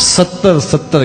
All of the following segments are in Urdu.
70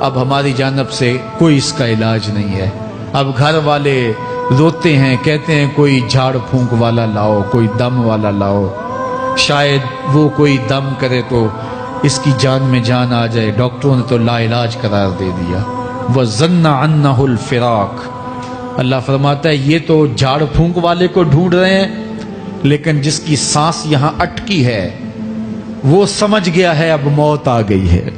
اب ہماری جانب سے کوئی اس کا علاج نہیں ہے. اب گھر والے روتے ہیں، کہتے ہیں کوئی جھاڑ پھونک والا لاؤ، کوئی دم والا لاؤ، شاید وہ کوئی دم کرے تو اس کی جان میں جان آ جائے. ڈاکٹروں نے تو لا علاج قرار دے دیا. وَظَنَّ عَنَّهُ الْفِرَاقُ. اللہ فرماتا ہے یہ تو جھاڑ پھونک والے کو ڈھونڈ رہے ہیں، لیکن جس کی سانس یہاں اٹکی ہے وہ سمجھ گیا ہے اب موت آ گئی ہے.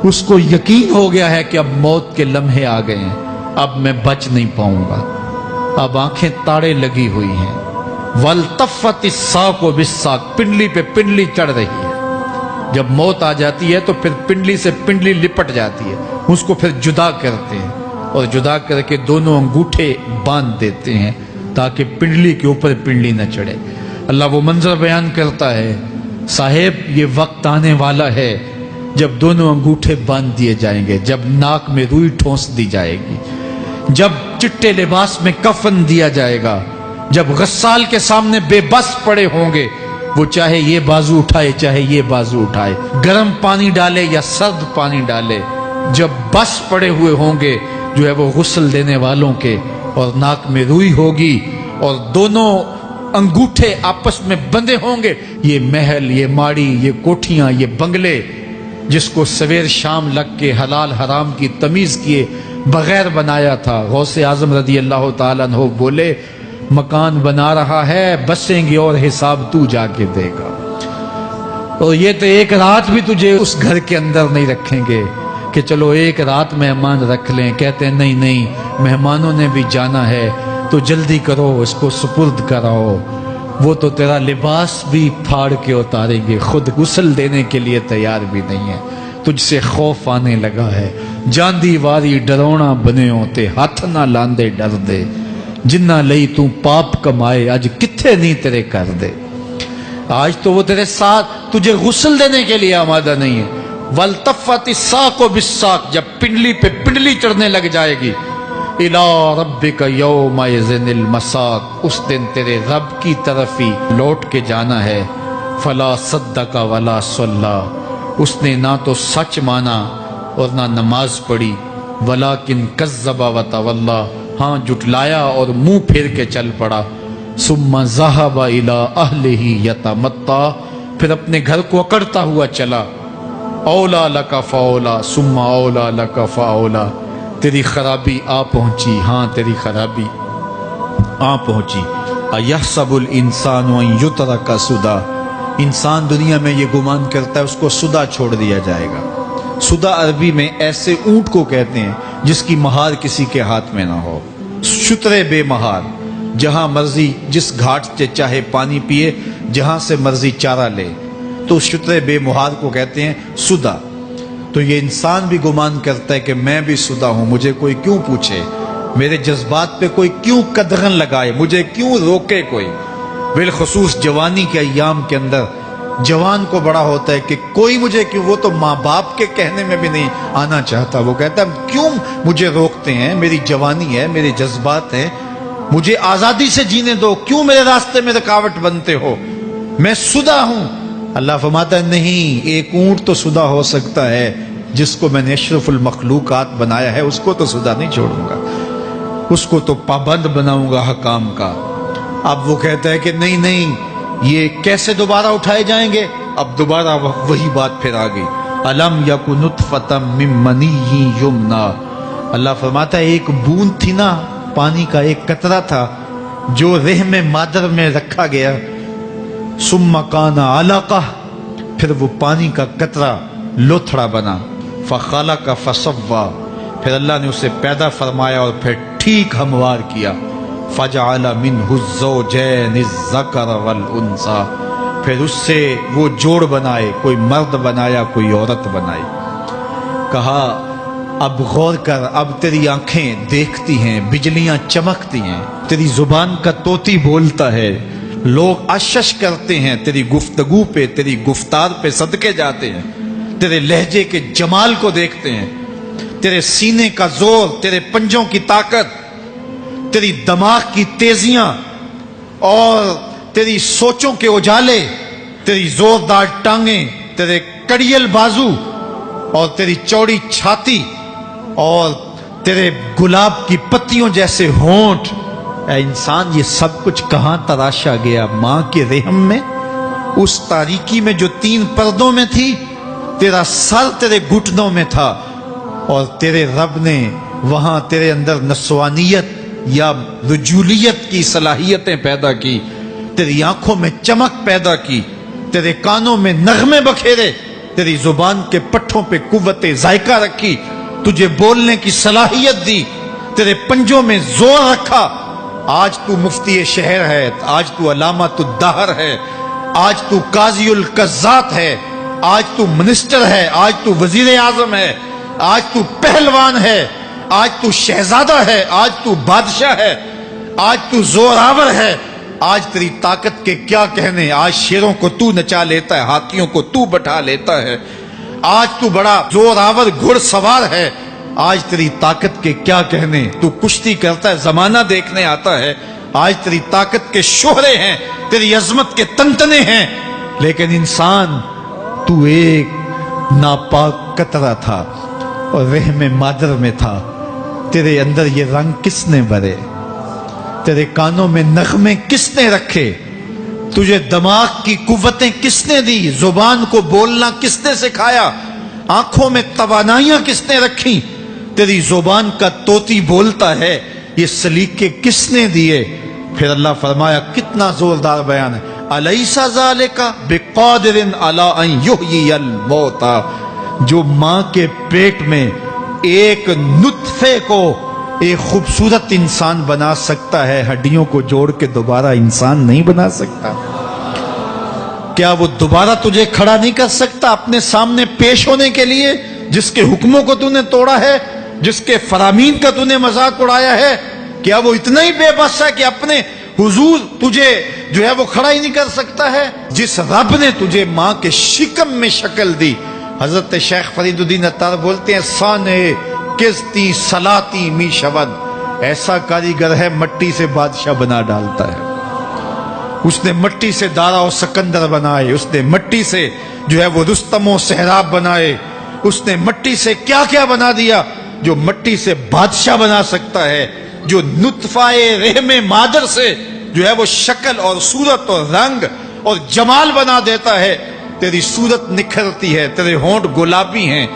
اس کو یقین ہو گیا ہے کہ اب موت کے لمحے آ گئے ہیں، اب میں بچ نہیں پاؤں گا. اب آنکھیں تاڑے لگی ہوئی ہیں. وَالْتَفَّتِ السَّاقُ بِالسَّاقِ. پنڈلی پہ پنڈلی چڑھ رہی ہے. جب موت آ جاتی ہے تو پھر پنڈلی سے پنڈلی لپٹ جاتی ہے، اس کو پھر جدا کرتے ہیں اور جدا کر کے دونوں انگوٹھے باندھ دیتے ہیں تاکہ پنڈلی کے اوپر پنڈلی نہ چڑھے. اللہ وہ منظر بیان کرتا ہے، صاحب یہ وقت آنے والا ہے جب دونوں انگوٹھے باندھ دیے جائیں گے، جب ناک میں روئی ٹھونس دی جائے گی، جب چٹے لباس میں کفن دیا جائے گا، جب غسال کے سامنے بے بس پڑے ہوں گے، وہ چاہے یہ بازو اٹھائے چاہے یہ بازو اٹھائے، گرم پانی ڈالے یا سرد پانی ڈالے، جب بس پڑے ہوئے ہوں گے جو ہے وہ غسل دینے والوں کے، اور ناک میں روئی ہوگی اور دونوں انگوٹھے آپس میں بندھے ہوں گے. یہ محل، یہ ماڑی، یہ کوٹھیاں، یہ بنگلے جس کو سویر شام لگ کے حلال حرام کی تمیز کیے بغیر بنایا تھا. غوث اعظم رضی اللہ تعالیٰ عنہ بولے مکان بنا رہا ہے، بسیں گے اور حساب تو جا کے دے گا. اور یہ تو ایک رات بھی تجھے اس گھر کے اندر نہیں رکھیں گے کہ چلو ایک رات مہمان رکھ لیں. کہتے ہیں نہیں نہیں، مہمانوں نے بھی جانا ہے تو جلدی کرو، اس کو سپرد کراؤ. وہ تو تیرا لباس بھی پھاڑ کے اتاریں گے، خود غسل دینے کے لیے تیار بھی نہیں ہے. تجھ سے خوف آنے لگا ہے. جاندی واری ڈرونا بنے ہوتے، ہاتھ نہ لاندے ڈر دے، جنہ لئی تو پاپ کمائے اج کتھے نہیں تیرے کر دے. آج تو وہ تیرے ساتھ تجھے غسل دینے کے لیے آمادہ نہیں ہے. وَالْتَفَّتِ السَّاقُ بِالسَّاقِ. جب پنڈلی پہ پنڈلی چڑھنے لگ جائے گی. إِلَىٰ رَبِّكَ يَوْمَئِذٍ الْمَسَاقُ. اس دن تیرے رب کی طرف ہی لوٹ کے جانا ہے. فَلَا صَدَّقَ وَلَا صَلَّىٰ. اس نے نہ تو سچ مانا اور نہ نماز پڑھی. وَلَٰكِنْ كَذَّبَ وَتَوَلَّىٰ. ہاں جھٹلایا اور منہ پھیر کے چل پڑا. ثُمَّ ذَهَبَ إِلَىٰ أَهْلِهِ يَتَمَطَّىٰ. پھر اپنے گھر کو اکڑتا ہوا چلا. اولا لک فاولا ثم اولا لک فاولا. تیری خرابی آ پہنچی، ہاں تیری خرابی آ پہنچی. ایحسب الانسان ان یترک سدی. انسان دنیا میں یہ گمان کرتا ہے اس کو سدا چھوڑ دیا جائے گا. سدا عربی میں ایسے اونٹ کو کہتے ہیں جس کی مہار کسی کے ہاتھ میں نہ ہو. شترے بے مہار، جہاں مرضی جس گھاٹ سے چاہے پانی پیے، جہاں سے مرضی چارہ لے، تو شترے بے مہار کو کہتے ہیں سدا. تو یہ انسان بھی گمان کرتا ہے کہ میں بھی سدا ہوں، مجھے کوئی کیوں پوچھے، میرے جذبات پہ کوئی کیوں قدغن لگائے، مجھے کیوں روکے کوئی. بالخصوص جوانی کے ایام کے اندر جوان کو بڑا ہوتا ہے کہ کوئی مجھے کیوں. وہ تو ماں باپ کے کہنے میں بھی نہیں آنا چاہتا. وہ کہتا ہے کیوں مجھے روکتے ہیں، میری جوانی ہے، میرے جذبات ہیں، مجھے آزادی سے جینے دو، کیوں میرے راستے میں رکاوٹ بنتے ہو، میں سدا ہوں. اللہ فرماتا ہے نہیں، ایک اونٹ تو سدا ہو سکتا ہے جس کو میں نے اشرف المخلوقات بنایا ہے، اس کو تو سدا نہیں چھوڑوں گا، اس کو تو پابند بناؤں گا حکام کا. اب وہ کہتا ہے کہ نہیں نہیں، یہ کیسے دوبارہ اٹھائے جائیں گے. اب دوبارہ وہی بات پھر آ گئی. الم یک نطفۃ من منی یمنی. اللہ فرماتا ہے ایک بوند تھی نا، پانی کا ایک قطرہ تھا جو رحم مادر میں رکھا گیا. ثم کان علقہ. پھر وہ پانی کا قطرہ لوتھڑا بنا. فخلق فسوی. پھر اللہ نے اسے پیدا فرمایا اور پھر ٹھیک ہموار کیا. فجعل منہ الزوجین الذکر والانثی. پھر اس سے وہ جوڑ بنائے، کوئی مرد بنایا کوئی عورت بنائی. کہا اب غور کر، اب تیری آنکھیں دیکھتی ہیں، بجلیاں چمکتی ہیں، تیری زبان کا طوطی بولتا ہے، لوگ اشش کرتے ہیں تیری گفتگو پہ، تیری گفتار پہ صدقے جاتے ہیں، تیرے لہجے کے جمال کو دیکھتے ہیں، تیرے سینے کا زور، تیرے پنجوں کی طاقت، تیری دماغ کی تیزیاں اور تیری سوچوں کے اجالے، تیری زوردار ٹانگیں، تیرے کڑیل بازو، اور تیری چوڑی چھاتی اور تیرے گلاب کی پتیوں جیسے ہونٹ، اے انسان یہ سب کچھ کہاں تراشا گیا؟ ماں کے رحم میں، اس تاریکی میں جو 3 پردوں میں تھی۔ تیرا سر تیرے گھٹنوں میں تھا، اور تیرے رب نے وہاں تیرے اندر نسوانیت یا رجولیت کی صلاحیتیں پیدا کی، تیری آنکھوں میں چمک پیدا کی، تیرے کانوں میں نغمے بکھیرے، تیری زبان کے پٹھوں پہ قوت ذائقہ رکھی، تجھے بولنے کی صلاحیت دی، تیرے پنجوں میں زور رکھا۔ آج تو مفتی شہر ہے، آج تو علامۃ الدہر ہے، آج تو قاضی القضات ہے، آج تو منسٹر ہے، آج تو وزیر اعظم ہے، آج تو پہلوان ہے، آج تو شہزادہ ہے، آج تو بادشاہ ہے، آج تو زوراور ہے۔ آج تیری طاقت کے کیا کہنے؟ آج شیروں کو تو نچا لیتا ہے، ہاتھیوں کو تو بٹھا لیتا ہے، آج تو بڑا زوراور گھڑ سوار ہے۔ آج تیری طاقت کے کیا کہنے؟ تو کشتی کرتا ہے، زمانہ دیکھنے آتا ہے۔ آج تیری طاقت کے شوہرے ہیں، تیری عظمت کے تنتنے ہیں، لیکن انسان تو ایک ناپاک قطرہ تھا اور رحم مادر میں تھا۔ تیرے اندر یہ رنگ کس نے بھرے؟ تیرے کانوں میں نغمے کس نے رکھے؟ تجھے دماغ کی قوتیں کس نے دی؟ زبان کو بولنا کس نے سکھایا؟ آنکھوں میں توانائیاں کس نے رکھی؟ تیری زبان کا طوطی بولتا ہے، یہ سلیقے کس نے دیے؟ پھر اللہ فرمایا، کتنا زوردار بیان ہے، الیس ذالک بقادر علی ان یحیی الموتى، جو ماں کے پیٹ میں ایک نطفے کو ایک خوبصورت انسان بنا سکتا ہے، ہڈیوں کو جوڑ کے دوبارہ انسان نہیں بنا سکتا؟ کیا وہ دوبارہ تجھے کھڑا نہیں کر سکتا اپنے سامنے پیش ہونے کے لیے؟ جس کے حکموں کو تو نے توڑا ہے، جس کے فرامین کا تو نے مذاق اڑایا ہے، کیا وہ اتنا ہی بے بس ہے کہ اپنے حضور تجھے جو ہے وہ کھڑا ہی نہیں کر سکتا ہے؟ جس رب نے تجھے ماں کے شکم میں شکل دی، حضرت شیخ فرید الدین عطار بولتے ہیں، سانے کستی سلاتی می شود، ایسا کاریگر ہے مٹی سے بادشاہ بنا ڈالتا ہے۔ اس نے مٹی سے دارا و سکندر بنائے، اس نے مٹی سے جو ہے وہ رستم و سہراب بنائے، اس نے مٹی سے کیا کیا بنا دیا جو مٹی سے بادشاہ بنا سکتا ہے، جو نطفہ رحم مادر سے جو ہے وہ شکل اور صورت اور رنگ اور جمال بنا دیتا ہے۔ تیری صورت نکھرتی ہے، تیرے ہونٹ گلابی ہیں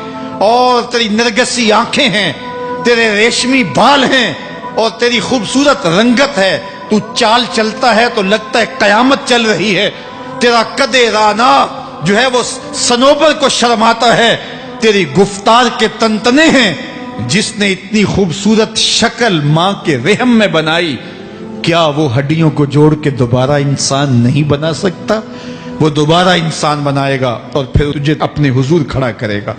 اور تیری نرگسی آنکھیں ہیں، تیرے ریشمی بال ہیں اور تیری خوبصورت رنگت ہے، تو چال چلتا ہے تو لگتا ہے قیامت چل رہی ہے، تیرا قد رانا جو ہے وہ صنوبر کو شرماتا ہے، تیری گفتار کے تنتنے ہیں۔ جس نے اتنی خوبصورت شکل ماں کے رحم میں بنائی، کیا وہ ہڈیوں کو جوڑ کے دوبارہ انسان نہیں بنا سکتا؟ وہ دوبارہ انسان بنائے گا اور پھر تجھے اپنے حضور کھڑا کرے گا۔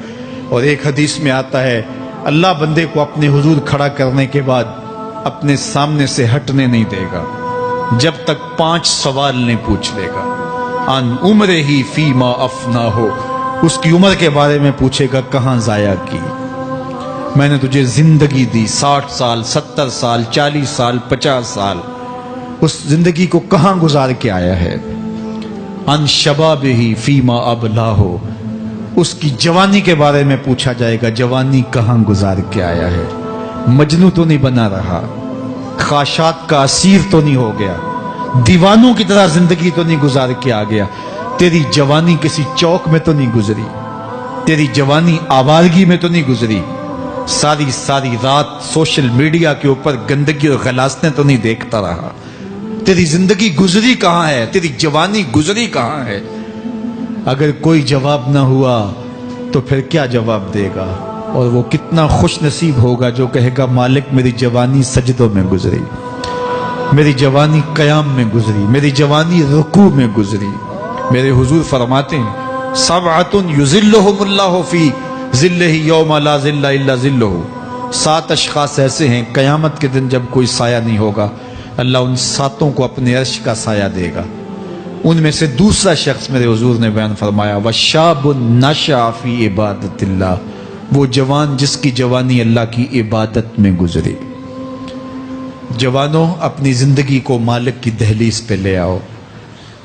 اور ایک حدیث میں آتا ہے، اللہ بندے کو اپنے حضور کھڑا کرنے کے بعد اپنے سامنے سے ہٹنے نہیں دے گا جب تک 5 سوال نہیں پوچھ لے گا۔ ان عمرہ ہی فیما افنا ہو، اس کی عمر کے بارے میں پوچھے گا، کہاں ضائع کی؟ میں نے تجھے زندگی دی، 60 سال 70 سال 40 سال 50 سال، اس زندگی کو کہاں گزار کے آیا ہے؟ ان شباب ہی فیما ابلا ہو، اس کی جوانی کے بارے میں پوچھا جائے گا، جوانی کہاں گزار کے آیا ہے؟ مجنوں تو نہیں بنا رہا، خواہشات کا اسیر تو نہیں ہو گیا، دیوانوں کی طرح زندگی تو نہیں گزار کے آ گیا؟ تیری جوانی کسی چوک میں تو نہیں گزری، تیری جوانی آوارگی میں تو نہیں گزری، ساری رات سوشل میڈیا کے اوپر گندگی اور غلاظتیں تو نہیں دیکھتا رہا؟ تیری زندگی گزری کہاں ہے؟ تیری جوانی گزری کہاں ہے؟ اگر کوئی جواب نہ ہوا تو پھر کیا جواب دے گا؟ اور وہ کتنا خوش نصیب ہوگا جو کہے گا، مالک میری جوانی سجدوں میں گزری، میری جوانی قیام میں گزری، میری جوانی رکوع میں گزری۔ میرے حضور فرماتے ہیں، سبعۃ یظلھم اللہ فی ظلہ یوم لا ظل الا ظلہ، 7 اشخاص ایسے ہیں قیامت کے دن جب کوئی سایہ نہیں ہوگا، اللہ ان 7 کو اپنے عرش کا سایہ دے گا۔ ان میں سے دوسرا شخص میرے حضور نے بیان فرمایا، وشاب نشأ فی عبادت اللہ، وہ جوان جس کی جوانی اللہ کی عبادت میں گزری۔ جوانوں، اپنی زندگی کو مالک کی دہلیز پہ لے آؤ،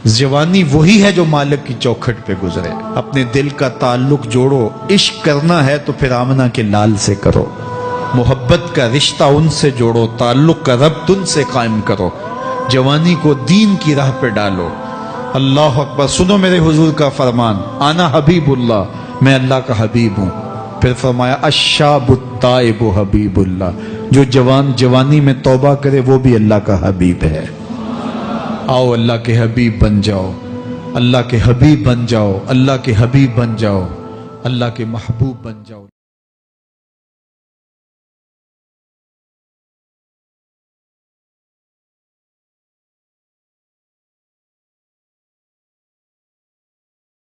جوانی وہی ہے جو مالک کی چوکھٹ پہ گزرے. اپنے دل کا تعلق جوڑو. عشق کرنا ہے تو پھر آمنہ کے لال سے کرو. محبت کا رشتہ ان سے جوڑو. تعلق کا ربط ان سے قائم کرو. جوانی کو دین کی راہ پہ ڈالو. اللہ اکبر. سنو میرے حضور کا فرمان, انا حبیب اللہ, میں اللہ کا حبیب ہوں. پھر فرمایا الشاب التائب حبیب اللہ, جو جوان جوانی میں توبہ کرے وہ بھی اللہ کا حبیب ہے. آؤ اللہ کے حبیب بن جاؤ, اللہ کے حبیب بن جاؤ, اللہ کے حبیب بن جاؤ, اللہ کے محبوب بن جاؤ.